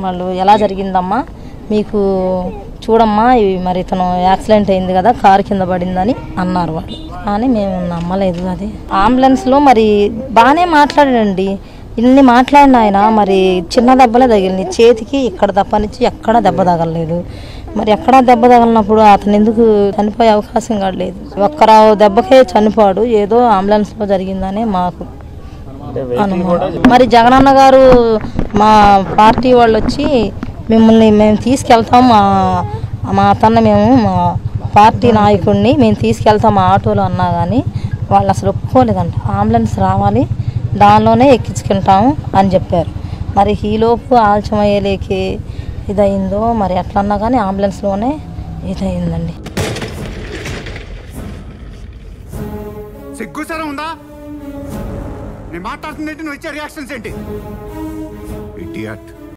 వాళ్ళు ఎలా జరిగిందమ్మా మీకు చూడమ్మా మరి ఇతను యాక్సిడెంట్ అయింది కదా, కారు కింద పడిందని అన్నారు వాళ్ళు. కానీ మేము నమ్మలేదు. అది అంబులెన్స్లో మరి బాగానే మాట్లాడాడండి. ఇన్ని మాట్లాడిన ఆయన మరి చిన్న దెబ్బలే తగిలినాయి చేతికి, ఇక్కడ తప్పనిచ్చి ఎక్కడా దెబ్బ తగలలేదు. మరి ఎక్కడా దెబ్బ తగలినప్పుడు అతను ఎందుకు చనిపోయే అవకాశం కూడా లేదు. ఒక్కరావు దెబ్బకే చనిపోడు, ఏదో అంబులెన్స్లో జరిగిందనే మాకు అనుమానం. మరి జగనన్న గారు మా పార్టీ వాళ్ళు వచ్చి మిమ్మల్ని మేము తీసుకెళ్తాం, మా అతన్ని మేము మా పార్టీ నాయకుడిని మేము తీసుకెళ్తాం మా ఆటోలో అన్నా కానీ వాళ్ళు అసలు ఒప్పుకోలేదంట. అంబులెన్స్ రావాలి, దానిలోనే ఎక్కించుకుంటాము అని చెప్పారు. మరి ఈలోపు ఆలస్యమయ్యేలేకి ఇదయిందో మరి ఎట్లన్నా కానీ అంబులెన్స్లోనే ఇదయిందండి. సిగ్గుసరం ఉందా? నేను మాట్లాడుతుందేంటి, నువ్వు ఇచ్చే రియాక్షన్స్ ఏంటి? ఇడియట్.